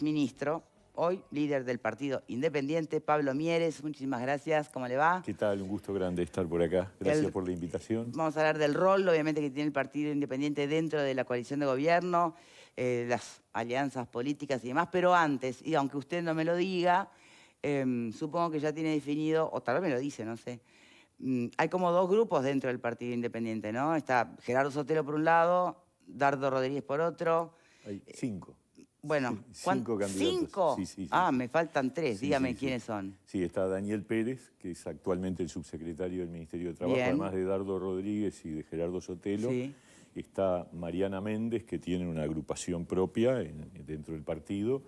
exministro, hoy líder del Partido Independiente, Pablo Mieres. Muchísimas gracias. ¿Cómo le va? ¿Qué tal? Un gusto grande estar por acá. Gracias por la invitación. Vamos a hablar del rol, obviamente, que tiene el Partido Independiente dentro de la coalición de gobierno, las alianzas políticas y demás. Pero antes, y aunque usted no me lo diga, supongo que ya tiene definido, o tal vez me lo dice, no sé. Hay como dos grupos dentro del Partido Independiente, ¿no? Está Gerardo Sotelo por un lado, Dardo Rodríguez por otro. Hay 5. Bueno, cinco candidatos. ¿5? Sí. Me faltan 3. Sí, Dígame sí. quiénes son. Sí, está Daniel Pérez, que es actualmente el subsecretario del Ministerio de Trabajo, Bien. además de Dardo Rodríguez y de Gerardo Sotelo. Sí. Está Mariana Méndez, que tiene una agrupación propia dentro del partido,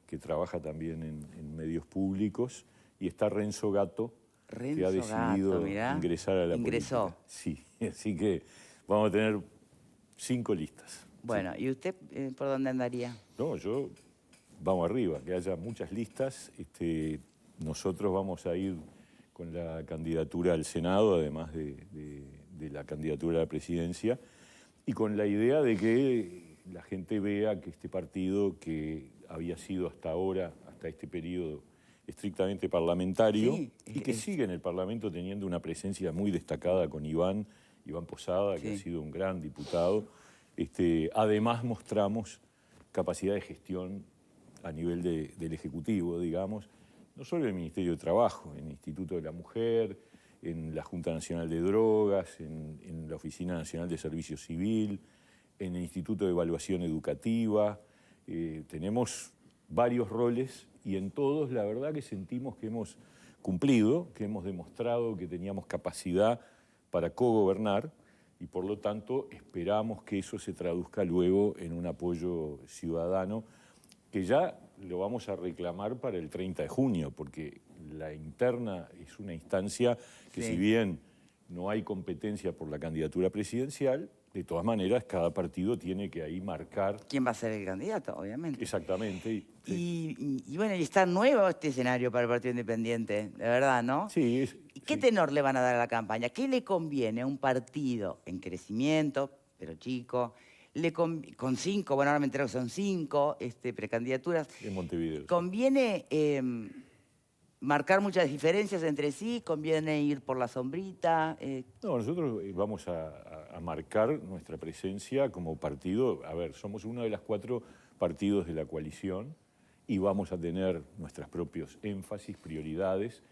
que trabaja también en medios públicos. Y está Renzo Gatto, que ha decidido ingresar a la política. Sí, así que vamos a tener 5 listas. Bueno, sí. ¿Y usted por dónde andaría? No, vamos arriba, que haya muchas listas. Nosotros vamos a ir con la candidatura al Senado, además de la candidatura a la presidencia, y con la idea de que la gente vea que este partido, que había sido hasta ahora, hasta este periodo, estrictamente parlamentario, sí, y que sigue en el Parlamento teniendo una presencia muy destacada con Iván Posada, que ha sido un gran diputado. Además mostramos capacidad de gestión a nivel del Ejecutivo, digamos, no solo en el Ministerio de Trabajo, en el Instituto de la Mujer, en la Junta Nacional de Drogas, en la Oficina Nacional de Servicio Civil, en el Instituto de Evaluación Educativa. Tenemos varios roles y en todos la verdad que sentimos que hemos cumplido, que hemos demostrado que teníamos capacidad para cogobernar y por lo tanto esperamos que eso se traduzca luego en un apoyo ciudadano que ya lo vamos a reclamar para el 30 de junio, porque la interna es una instancia que si bien no hay competencia por la candidatura presidencial, de todas maneras cada partido tiene que ahí marcar quién va a ser el candidato, obviamente. Exactamente. Y bueno, y está nuevo este escenario para el Partido Independiente, de verdad, ¿no? Sí. ¿Qué tenor le van a dar a la campaña? ¿Qué le conviene a un partido en crecimiento, pero chico, con 5, bueno, ahora me entero que son 5 precandidaturas? En Montevideo. ¿Conviene marcar muchas diferencias entre sí? ¿Conviene ir por la sombrita? No, nosotros vamos a marcar nuestra presencia como partido. A ver, somos uno de los 4 partidos de la coalición y vamos a tener nuestros propios énfasis, prioridades.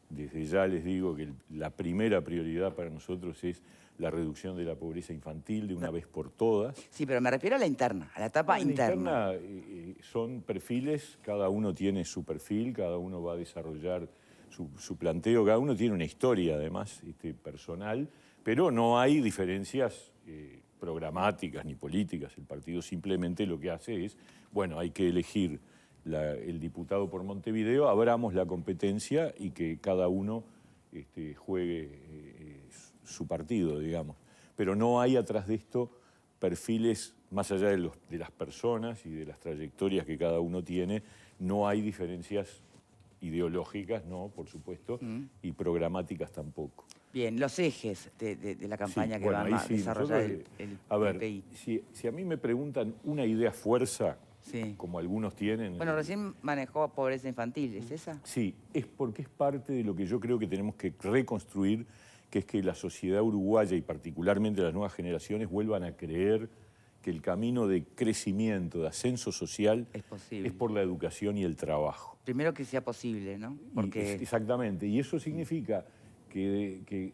Desde ya les digo que la primera prioridad para nosotros es la reducción de la pobreza infantil de una vez por todas. Sí, pero me refiero a la interna, a la etapa interna. La interna son perfiles, cada uno tiene su perfil, cada uno va a desarrollar su planteo, cada uno tiene una historia además personal, pero no hay diferencias programáticas ni políticas. El partido simplemente lo que hace es, bueno, hay que elegir el diputado por Montevideo, abramos la competencia y que cada uno juegue su partido, digamos. Pero no hay atrás de esto perfiles, más allá de las personas y de las trayectorias que cada uno tiene, no hay diferencias ideológicas, no, por supuesto, y programáticas tampoco. Bien, los ejes de la campaña que van a desarrollar el PI. Si a mí me preguntan una idea fuerza, como algunos tienen... Bueno, recién manejó pobreza infantil, ¿es esa? Sí, es porque es parte de lo que yo creo que tenemos que reconstruir, que es que la sociedad uruguaya y particularmente las nuevas generaciones vuelvan a creer que el camino de crecimiento, de ascenso social, es por la educación y el trabajo. Primero que sea posible, ¿no? Exactamente, y eso significa que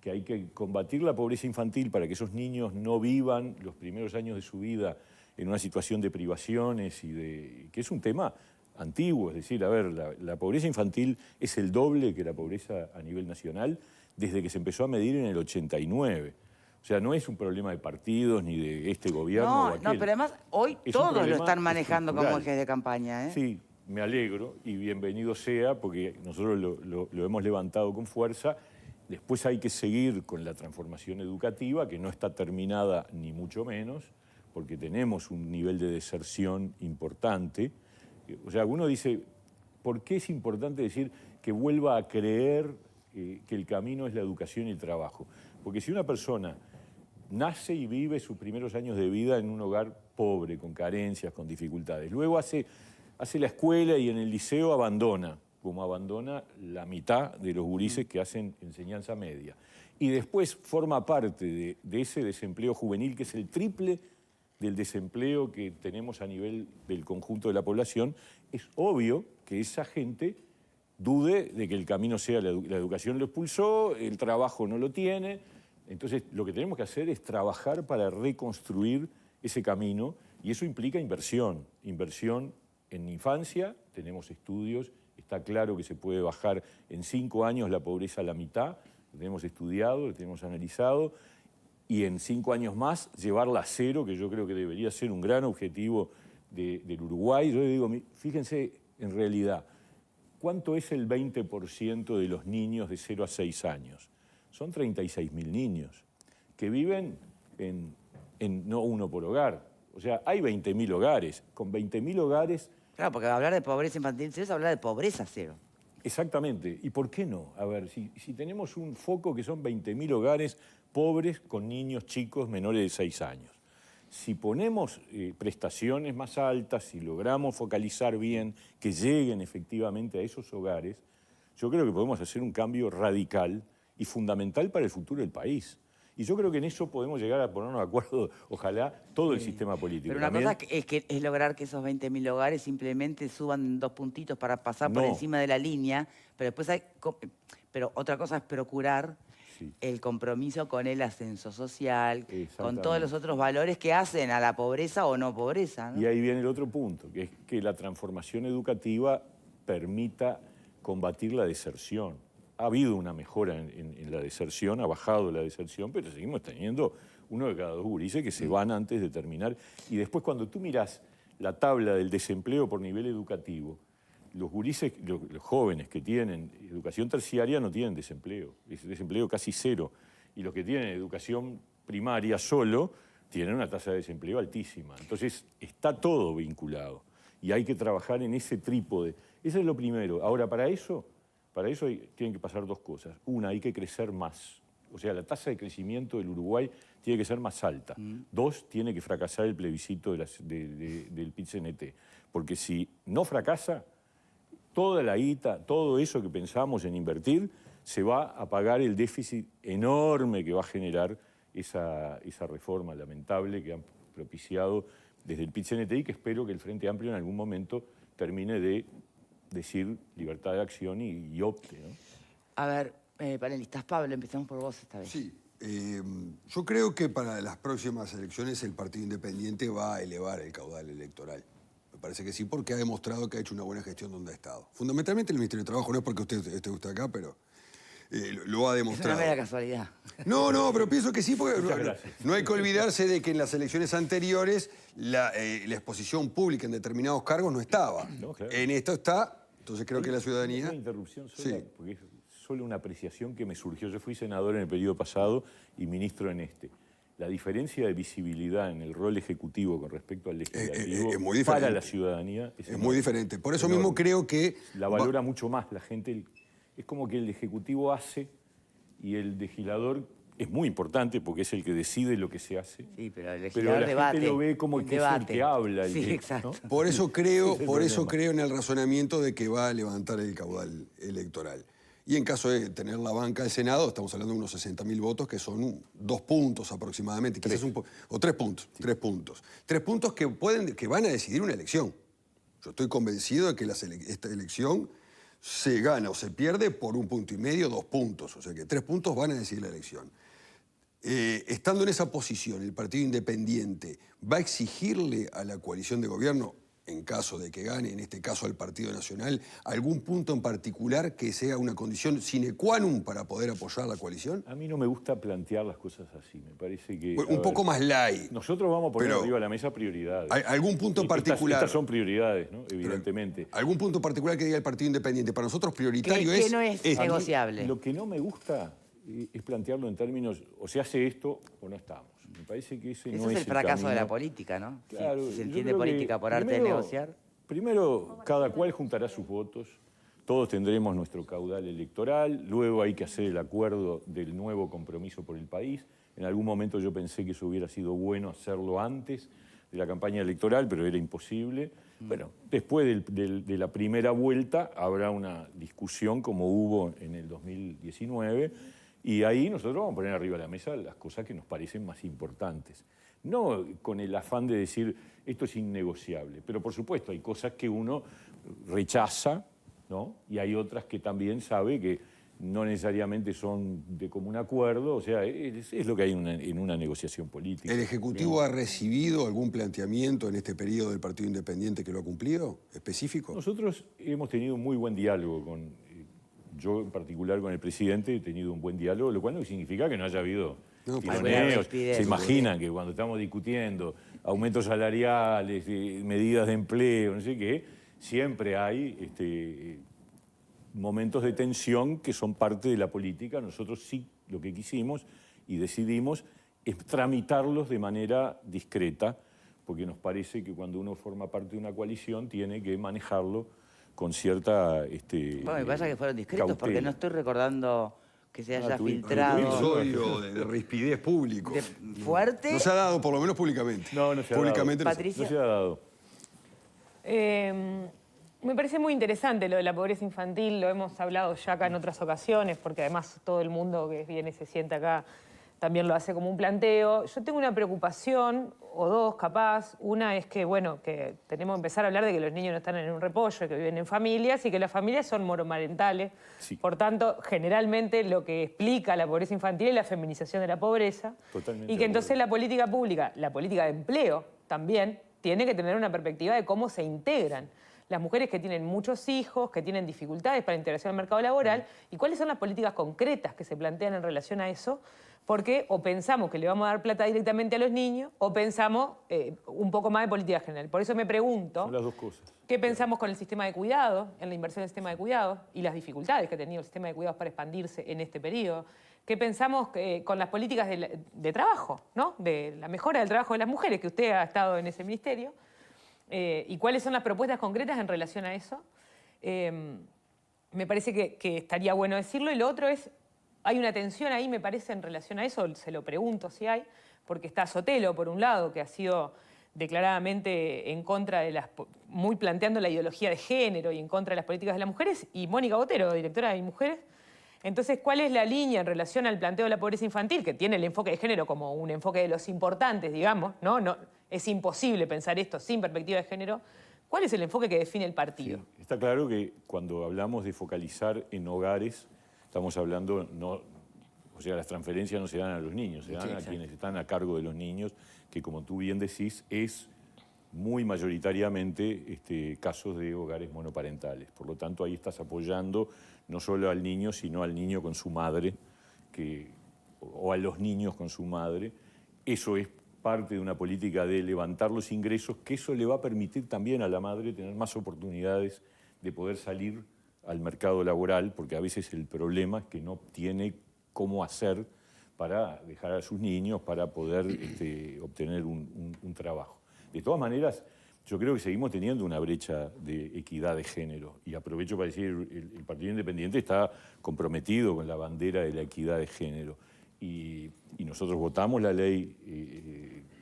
hay que combatir la pobreza infantil para que esos niños no vivan los primeros años de su vida en una situación de privaciones que es un tema antiguo. Es decir, a ver, la pobreza infantil es el doble que la pobreza a nivel nacional desde que se empezó a medir en el 89. O sea, no es un problema de partidos ni de este gobierno o aquel. No, pero además hoy todos lo están manejando como ejes de campaña, ¿eh? Sí, me alegro y bienvenido sea porque nosotros lo hemos levantado con fuerza. Después hay que seguir con la transformación educativa, que no está terminada ni mucho menos, porque tenemos un nivel de deserción importante. O sea, uno dice, ¿por qué es importante decir que vuelva a creer que el camino es la educación y el trabajo? Porque si una persona nace y vive sus primeros años de vida en un hogar pobre, con carencias, con dificultades, luego hace hace la escuela y en el liceo abandona, como abandona la mitad de los gurises que hacen enseñanza media. Y después forma parte de ese desempleo juvenil, que es el triple del desempleo que tenemos a nivel del conjunto de la población. Es obvio que esa gente dude de que el camino sea la educación lo expulsó, el trabajo no lo tiene. Entonces, lo que tenemos que hacer es trabajar para reconstruir ese camino, y eso implica inversión. Inversión en infancia, tenemos estudios, está claro que se puede bajar en 5 años la pobreza a la mitad, lo tenemos estudiado, lo tenemos analizado, y en 5 años más llevarla a cero, que yo creo que debería ser un gran objetivo del Uruguay. Yo digo, fíjense en realidad, ¿cuánto es el 20% de los niños de 0 a 6 años? Son 36.000 niños que viven en no uno por hogar. O sea, hay 20.000 hogares. Con 20.000 hogares... Claro, porque hablar de pobreza infantil cero es hablar de pobreza cero. Exactamente. ¿Y por qué no? A ver, si tenemos un foco que son 20.000 hogares pobres con niños chicos menores de 6 años. Si ponemos prestaciones más altas, si logramos focalizar bien, que lleguen efectivamente a esos hogares, yo creo que podemos hacer un cambio radical y fundamental para el futuro del país. Y yo creo que en eso podemos llegar a ponernos de acuerdo, ojalá, todo el sistema político. Pero una cosa es lograr que esos 20.000 hogares simplemente suban 2 puntitos para pasar por encima de la línea, pero después pero otra cosa es procurar el compromiso con el ascenso social, con todos los otros valores que hacen a la pobreza o no pobreza, ¿no? Y ahí viene el otro punto, que es que la transformación educativa permita combatir la deserción. Ha habido una mejora en la deserción, ha bajado la deserción, pero seguimos teniendo 1 de cada 2 gurises que se van antes de terminar. Y después, cuando tú mirás la tabla del desempleo por nivel educativo, los gurises, los jóvenes que tienen educación terciaria no tienen desempleo, es desempleo casi cero. Y los que tienen educación primaria solo tienen una tasa de desempleo altísima. Entonces, está todo vinculado. Y hay que trabajar en ese trípode. Eso es lo primero. Ahora, para eso tienen que pasar 2 cosas. Una, hay que crecer más. O sea, la tasa de crecimiento del Uruguay tiene que ser más alta. 2, tiene que fracasar el plebiscito del PIT-CNT. Porque si no fracasa, toda la guita, todo eso que pensamos en invertir, se va a pagar el déficit enorme que va a generar esa reforma lamentable que han propiciado desde el PIT-CNT y que espero que el Frente Amplio en algún momento termine de decir libertad de acción y opte, ¿no? A ver, panelistas, Pablo, empezamos por vos esta vez. Sí, yo creo que para las próximas elecciones el Partido Independiente va a elevar el caudal electoral. Me parece que sí, porque ha demostrado que ha hecho una buena gestión donde ha estado. Fundamentalmente el Ministerio de Trabajo, no es porque usted esté acá, pero lo ha demostrado. Es una mera casualidad. No, pero pienso que sí, porque no hay que olvidarse de que en las elecciones anteriores la exposición pública en determinados cargos no estaba. No, claro. En esto está, entonces creo que la ciudadanía... Una interrupción sola, sí, porque es solo una apreciación que me surgió. Yo fui senador en el periodo pasado y ministro en este. La diferencia de visibilidad en el rol ejecutivo con respecto al legislativo es muy para la ciudadanía es muy diferente. Por eso mismo creo que... La valora mucho más la gente. Es como que el ejecutivo hace y el legislador es muy importante porque es el que decide lo que se hace. Sí, pero el legislador la gente lo ve como que es el que habla. Sí, exacto. ¿no? Por eso creo en el razonamiento de que va a levantar el caudal electoral. Y en caso de tener la banca del Senado, estamos hablando de unos 60.000 votos, que son 2 puntos aproximadamente, quizás o 3 puntos, sí. 3 puntos. 3 puntos que van a decidir una elección. Yo estoy convencido de que esta elección se gana o se pierde por 1,5 puntos, 2 puntos. O sea que 3 puntos van a decidir la elección. Estando en esa posición, el Partido Independiente va a exigirle a la coalición de gobierno, en caso de que gane, en este caso al Partido Nacional, algún punto en particular que sea una condición sine qua non para poder apoyar la coalición? A mí no me gusta plantear las cosas así, me parece que... Un poco más light. Nosotros vamos a poner arriba de la mesa prioridades. ¿Algún punto en particular? Estas son prioridades, ¿no? Evidentemente. ¿Algún punto particular que diga el Partido Independiente? Para nosotros prioritario ¿Qué no es negociable? Lo que no me gusta es plantearlo en términos, o se hace esto o no estamos. Me parece que ese no es el camino. Ese es el fracaso de la política, ¿no? Claro, si se entiende política por arte de negociar. Primero, cada cual juntará sus votos, todos tendremos nuestro caudal electoral, luego hay que hacer el acuerdo del nuevo compromiso por el país. En algún momento yo pensé que eso hubiera sido bueno hacerlo antes de la campaña electoral, pero era imposible. Bueno, después de la primera vuelta habrá una discusión como hubo en el 2019 y ahí nosotros vamos a poner arriba de la mesa las cosas que nos parecen más importantes. No con el afán de decir esto es innegociable, pero por supuesto hay cosas que uno rechaza, ¿no? Y hay otras que también sabe que no necesariamente son de común acuerdo, o sea, es lo que hay en una negociación política. ¿El Ejecutivo digamos. ha recibido algún planteamiento en este periodo del Partido Independiente que lo ha cumplido, específico? Nosotros hemos tenido un muy buen diálogo con, yo en particular con el presidente, he tenido un buen diálogo, lo cual no significa que no haya habido tironeos. Se imaginan que cuando estamos discutiendo aumentos salariales, medidas de empleo, no sé qué, siempre hay momentos de tensión que son parte de la política. Nosotros sí lo que quisimos y decidimos es tramitarlos de manera discreta, porque nos parece que cuando uno forma parte de una coalición tiene que manejarlo con cierta Bueno, me pasa que fueron discretos cautela. porque no estoy recordando que se haya filtrado. Un episodio de rispidez público. Fuerte. No se ha dado, por lo menos públicamente. No se ha Públicamente dado. no se- Patricia. No se ha dado. Me parece muy interesante lo de la pobreza infantil, lo hemos hablado ya acá en otras ocasiones, porque además todo el mundo que viene y se sienta acá también lo hace como un planteo. Yo tengo una preocupación, o dos capaz. Una es que, bueno, que tenemos que empezar a hablar de que los niños no están en un repollo, que viven en familias y que las familias son monomarentales. Sí. Por tanto, generalmente lo que explica la pobreza infantil es la feminización de la pobreza. Totalmente Y que de entonces acuerdo. la política pública, la política de empleo también, tiene que tener una perspectiva de cómo se integran las mujeres que tienen muchos hijos, que tienen dificultades para integración al mercado laboral, y cuáles son las políticas concretas que se plantean en relación a eso, porque o pensamos que le vamos a dar plata directamente a los niños, o pensamos un poco más de política general. Por eso me pregunto, Son las dos cosas. ¿qué pensamos con el sistema de cuidado, en la inversión del sistema de cuidado, y las dificultades que ha tenido el sistema de cuidados para expandirse en este periodo? ¿Qué pensamos con las políticas de trabajo, ¿no? De la mejora del trabajo de las mujeres, que usted ha estado en ese ministerio? ¿Y cuáles son las propuestas concretas en relación a eso? Me parece que estaría bueno decirlo. Y lo otro es, hay una tensión ahí, me parece, en relación a eso, se lo pregunto si hay, porque está Sotelo, por un lado, que ha sido declaradamente en contra de muy planteando la ideología de género y en contra de las políticas de las mujeres, y Mónica Botero, directora de Mujeres. Entonces, ¿cuál es la línea en relación al planteo de la pobreza infantil, que tiene el enfoque de género como un enfoque de los importantes, digamos, ¿no? Es imposible pensar esto sin perspectiva de género. ¿Cuál es el enfoque que define el partido? Sí, está claro que cuando hablamos de focalizar en hogares, estamos hablando, o sea, las transferencias no se dan a los niños, se dan a quienes están a cargo de los niños, que como tú bien decís, es muy mayoritariamente casos de hogares monoparentales. Por lo tanto, ahí estás apoyando no solo al niño, sino al niño con su madre, o a los niños con su madre. Eso es parte de una política de levantar los ingresos, que eso le va a permitir también a la madre tener más oportunidades de poder salir al mercado laboral, porque a veces el problema es que no tiene cómo hacer para dejar a sus niños, para poder obtener un trabajo. De todas maneras, yo creo que seguimos teniendo una brecha de equidad de género. Y aprovecho para decir, el Partido Independiente está comprometido con la bandera de la equidad de género. Y nosotros votamos la ley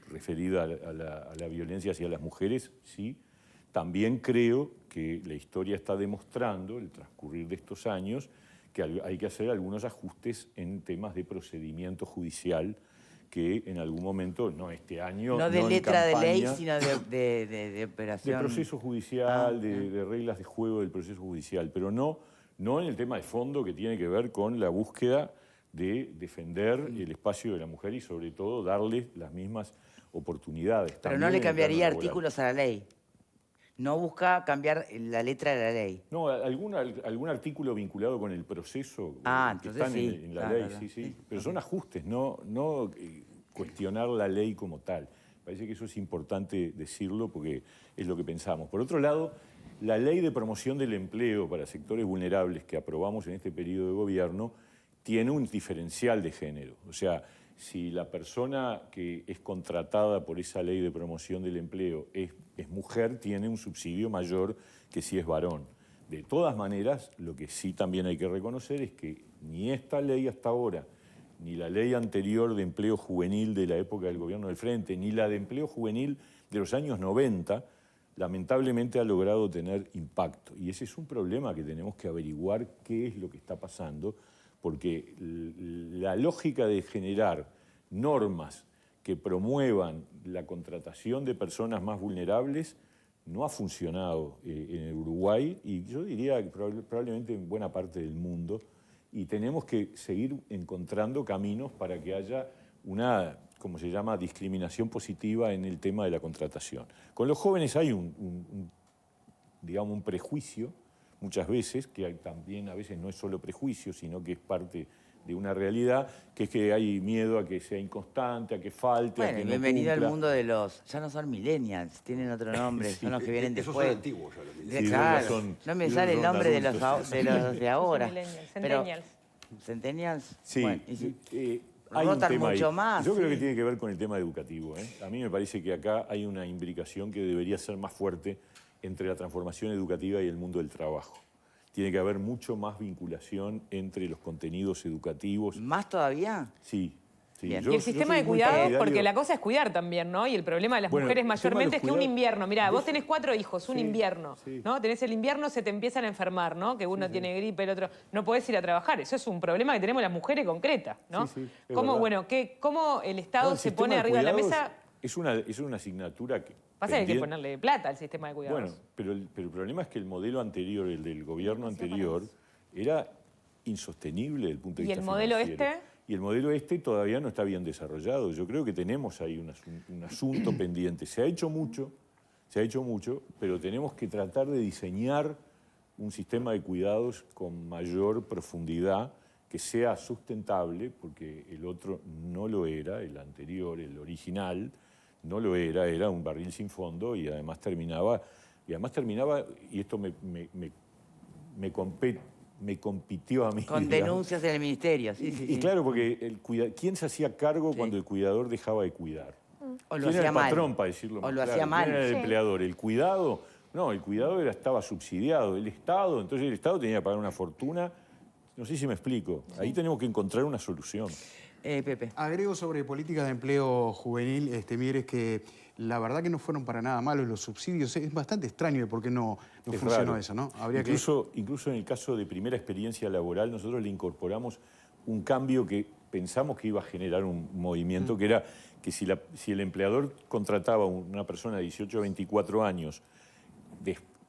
referida a la violencia hacia las mujeres, sí. También creo que la historia está demostrando, el transcurrir de estos años, que hay que hacer algunos ajustes en temas de procedimiento judicial, que en algún momento, no este año, No de en letra de ley, campaña, sino de operación. de proceso judicial, de reglas de juego del proceso judicial, pero no en el tema de fondo que tiene que ver con la búsqueda de defender el espacio de la mujer y sobre todo darle las mismas oportunidades. Pero también no en le el plano cambiaría laboral. artículos a la ley. No busca cambiar la letra de la ley. No, algún artículo vinculado con el proceso que entonces están sí, en la claro, ley, claro, sí. sí. Pero son ajustes, no cuestionar la ley como tal. Parece que eso es importante decirlo porque es lo que pensamos. Por otro lado, la ley de promoción del empleo para sectores vulnerables que aprobamos en este periodo de gobierno tiene un diferencial de género. O sea, si la persona que es contratada por esa ley de promoción del empleo es mujer, tiene un subsidio mayor que si es varón. De todas maneras, lo que sí también hay que reconocer es que ni esta ley hasta ahora, ni la ley anterior de empleo juvenil de la época del gobierno del Frente, ni la de empleo juvenil de los años 90, lamentablemente ha logrado tener impacto. Y ese es un problema que tenemos que averiguar qué es lo que está pasando, porque la lógica de generar normas que promuevan la contratación de personas más vulnerables no ha funcionado en el Uruguay y yo diría que probablemente en buena parte del mundo, y tenemos que seguir encontrando caminos para que haya una, como se llama, discriminación positiva en el tema de la contratación. Con los jóvenes hay digamos, un prejuicio, muchas veces, que también a veces no es solo prejuicio, sino que es parte de una realidad, que es que hay miedo a que sea inconstante, a que falte, Bueno, a que no bienvenido cumpla. al mundo de los... Ya no son millennials, tienen otro nombre, Sí. son los que vienen Esos después. son antiguos ya los millennials. Sí, Claro, ya son- no me ellos sale el son nombre de los adultos. de ahora. Millennials, Pero- centennials. ¿Centennials? Sí, Bueno, y sí. hay un rotan tema mucho ahí. más, Yo creo sí. que tiene que ver con el tema educativo. A mí me parece que acá hay una imbricación que debería ser más fuerte entre la transformación educativa y el mundo del trabajo. Tiene que haber mucho más vinculación entre los contenidos educativos. ¿Más todavía? Sí. Sí. Bien. Yo- Y el yo sistema soy de muy cuidado, partidario- porque la cosa es cuidar también, ¿no? Y el problema de las Bueno, mujeres el tema de mayormente los es que un cuidados- invierno, mirá, vos tenés 4 hijos, un Sí, invierno, sí. ¿no? Tenés el invierno, se te empiezan a enfermar, ¿no? Que uno tiene gripe, el otro no podés ir a trabajar. Eso es un problema que tenemos las mujeres concretas, ¿no? Sí, sí, es ¿Cómo, verdad. bueno, cómo el Estado No, el se sistema pone arriba de la cuidados mesa? Es una asignatura que... Pasa que hay que pendiente- ponerle plata al sistema de cuidados. Bueno, pero el problema es que el modelo anterior, el del gobierno anterior, era insostenible desde el punto de ¿Y vista el modelo financiero. este? Y el modelo este todavía no está bien desarrollado. Yo creo que tenemos ahí un asunto pendiente. Se ha hecho mucho, pero tenemos que tratar de diseñar un sistema de cuidados con mayor profundidad, que sea sustentable, porque el otro no lo era, el anterior, el original, no lo era un barril sin fondo y además terminaba, y esto me compitió a mí. Con digamos. denuncias en el ministerio, sí, sí. Y sí. claro, porque ¿quién se hacía cargo Sí. cuando el cuidador dejaba de cuidar? O lo ¿Quién era hacía el mal. patrón, para decirlo O más lo claro? hacía mal. ¿Quién era el Sí. empleador? ¿El cuidado? No, el cuidado estaba subsidiado. El Estado, entonces el Estado tenía que pagar una fortuna. No sé si me explico. Ahí tenemos que encontrar una solución. Pepe. Agrego sobre políticas de empleo juvenil, Mieres, que la verdad que no fueron para nada malos los subsidios. Es bastante extraño de por qué no Es funcionó raro. eso, ¿no? Habría Incluso en el caso de primera experiencia laboral, nosotros le incorporamos un cambio que pensamos que iba a generar un movimiento, que era que si el empleador contrataba a una persona de 18 a 24 años,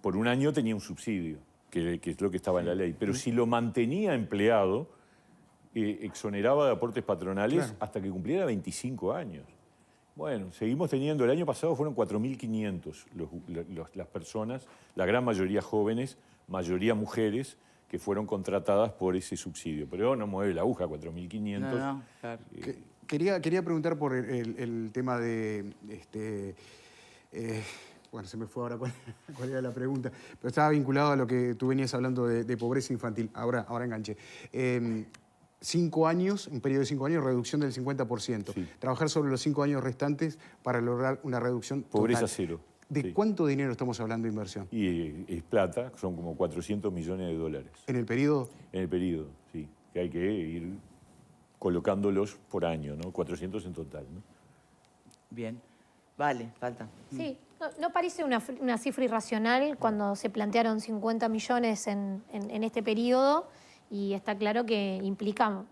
por un año tenía un subsidio, que es lo que estaba en la ley. Pero si lo mantenía empleado, exoneraba de aportes patronales Claro. hasta que cumpliera 25 años. Bueno, seguimos teniendo, el año pasado fueron 4.500 las personas, la gran mayoría jóvenes, mayoría mujeres, que fueron contratadas por ese subsidio. Pero no mueve la aguja, 4.500. No, claro. Quería preguntar por el tema de... bueno, se me fue ahora cuál era la pregunta, pero estaba vinculado a lo que tú venías hablando de pobreza infantil. Ahora enganché. 5 años, un periodo de 5 años, reducción del 50%. Sí. Trabajar sobre los 5 años restantes para lograr una reducción Pobreza total. cero. ¿De Sí. cuánto dinero estamos hablando de inversión? Y es plata, son como 400 millones de dólares En el periodo... en el periodo, sí. Que hay que ir colocándolos por año, ¿no? 400 en total, ¿no? Bien. Vale, falta. Sí, no parece una cifra irracional cuando se plantearon 50 millones en este periodo y está claro que implica,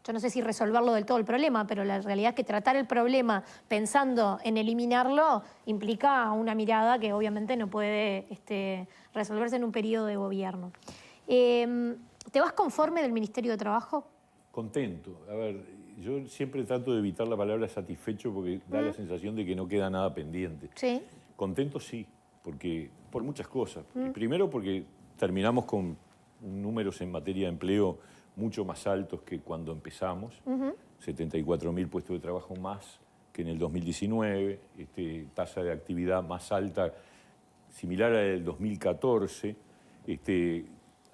yo no sé si resolverlo del todo el problema, pero la realidad es que tratar el problema pensando en eliminarlo implica una mirada que obviamente no puede resolverse en un periodo de gobierno. ¿Te vas conforme del Ministerio de Trabajo? Contento. A ver, yo siempre trato de evitar la palabra satisfecho porque da la sensación de que no queda nada pendiente. Sí. Contento sí, por muchas cosas. Primero porque terminamos con números en materia de empleo mucho más altos que cuando empezamos. 74.000 puestos de trabajo más que en el 2019, tasa de actividad más alta, similar a la del 2014.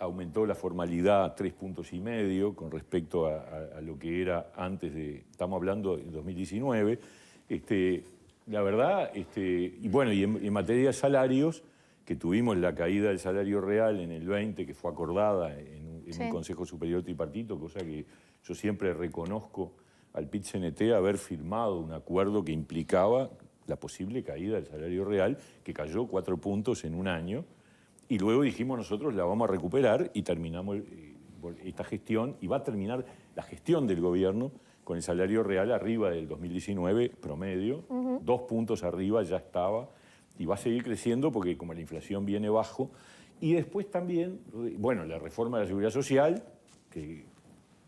Aumentó la formalidad 3,5 puntos con respecto a lo que era antes de, estamos hablando de 2019. La verdad, y bueno, y en materia de salarios, que tuvimos la caída del salario real en el 20, que fue acordada en Sí. un Consejo Superior Tripartito, cosa que yo siempre reconozco al PIT-CNT haber firmado un acuerdo que implicaba la posible caída del salario real, que cayó 4 puntos en un año, y luego dijimos nosotros la vamos a recuperar y terminamos esta gestión, y va a terminar la gestión del gobierno con el salario real arriba del 2019 promedio, 2 puntos arriba ya estaba, y va a seguir creciendo porque como la inflación viene bajo, y después también, bueno, la reforma de la Seguridad Social, que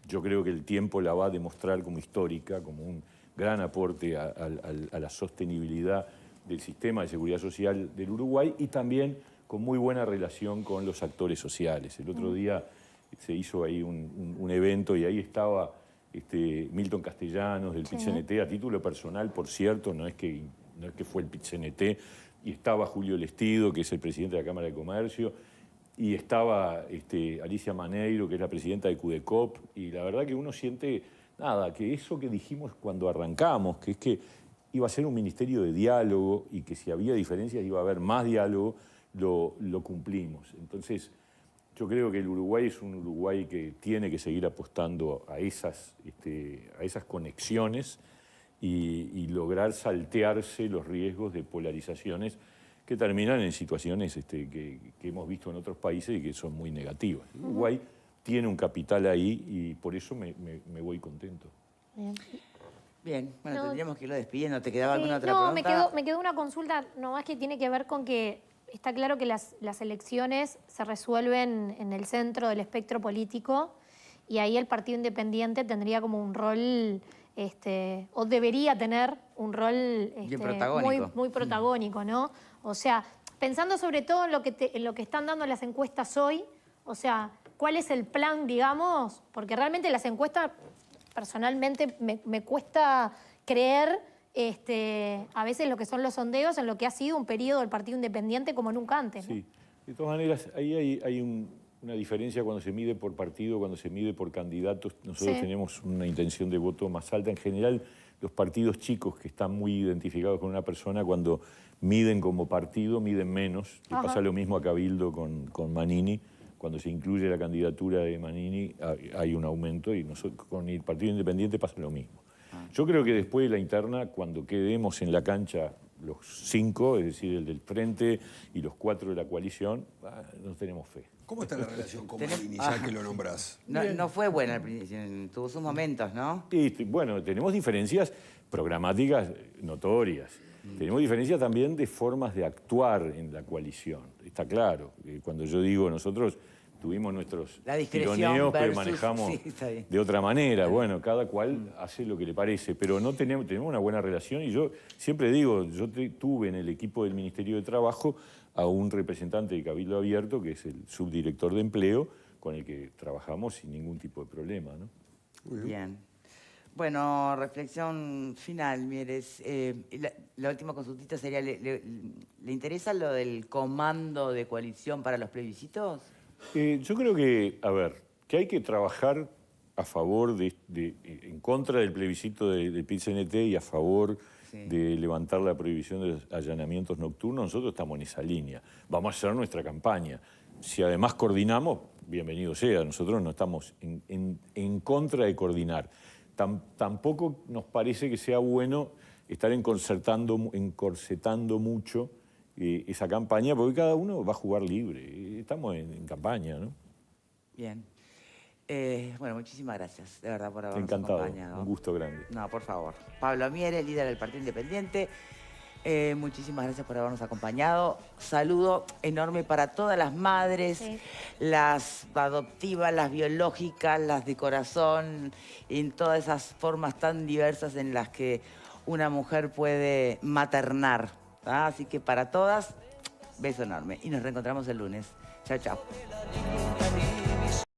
yo creo que el tiempo la va a demostrar como histórica, como un gran aporte a la sostenibilidad del sistema de seguridad social del Uruguay, y también con muy buena relación con los actores sociales. El otro día se hizo ahí un evento y ahí estaba Milton Castellanos del PIT-CNT, a título personal, por cierto, no es que fue el PIT-CNT, y estaba Julio Lestido, que es el presidente de la Cámara de Comercio, y estaba Alicia Maneiro, que es la presidenta de CUDECOP, y la verdad que uno siente, nada, que eso que dijimos cuando arrancamos, que es que iba a ser un ministerio de diálogo y que si había diferencias iba a haber más diálogo, lo cumplimos. Entonces, yo creo que el Uruguay es un Uruguay que tiene que seguir apostando a esas conexiones y lograr saltearse los riesgos de polarizaciones que terminan en situaciones que hemos visto en otros países y que son muy negativas. El Uruguay tiene un capital ahí y por eso me voy contento. Bien, bueno, No, tendríamos que irlo despidiendo. ¿Te quedaba alguna otra no, pregunta? me quedó una consulta nomás que tiene que ver con que está claro que las elecciones se resuelven en el centro del espectro político y ahí el Partido Independiente tendría como un rol, o debería tener un rol muy protagónico, ¿no? O sea, pensando sobre todo en lo que están dando las encuestas hoy, o sea, ¿cuál es el plan, digamos? Porque realmente las encuestas, personalmente, me cuesta creer a veces lo que son los sondeos en lo que ha sido un periodo del Partido Independiente como nunca antes, ¿no? Sí, de todas maneras, ahí hay una diferencia cuando se mide por partido, cuando se mide por candidatos. Nosotros tenemos una intención de voto más alta. En general, los partidos chicos que están muy identificados con una persona, cuando miden como partido, miden menos. Le pasa lo mismo a Cabildo con Manini. Cuando se incluye la candidatura de Manini, hay un aumento, y con el Partido Independiente pasa lo mismo. Yo creo que después de la interna, cuando quedemos en la cancha los 5, es decir, el del Frente y los 4 de la coalición, no tenemos fe. ¿Cómo está la relación con Manini, ya que lo nombrás? No fue buena al principio, tuvo sus momentos, ¿no? Y, bueno, tenemos diferencias programáticas notorias. Tenemos diferencias también de formas de actuar en la coalición. Está claro. Cuando yo digo nosotros tuvimos nuestros tironeos, pero manejamos de otra manera. Bueno, cada cual hace lo que le parece, pero no tenemos una buena relación. Y yo siempre digo, yo tuve en el equipo del Ministerio de Trabajo a un representante de Cabildo Abierto, que es el subdirector de Empleo, con el que trabajamos sin ningún tipo de problema, ¿no? Bien. Bueno, reflexión final, Mieres. La última consultita sería, ¿le interesa lo del comando de coalición para los plebiscitos? Yo creo que, que hay que trabajar a favor en contra del plebiscito del PIT-CNT y a favor de levantar la prohibición de los allanamientos nocturnos. Nosotros estamos en esa línea. Vamos a hacer nuestra campaña. Si además coordinamos, bienvenido sea. Nosotros no estamos en contra de coordinar. Tampoco nos parece que sea bueno estar encorsetando mucho esa campaña, porque cada uno va a jugar libre. Estamos en campaña, ¿no? Bien. Bueno, muchísimas gracias, de verdad, por habernos acompañado. Encantado, un gusto grande. No, por favor. Pablo Mieres, líder del Partido Independiente. Muchísimas gracias por habernos acompañado. Saludo enorme para todas las madres, las adoptivas, las biológicas, las de corazón, en todas esas formas tan diversas en las que una mujer puede maternar. Así que para todas, beso enorme. Y nos reencontramos el lunes. Chao, chao.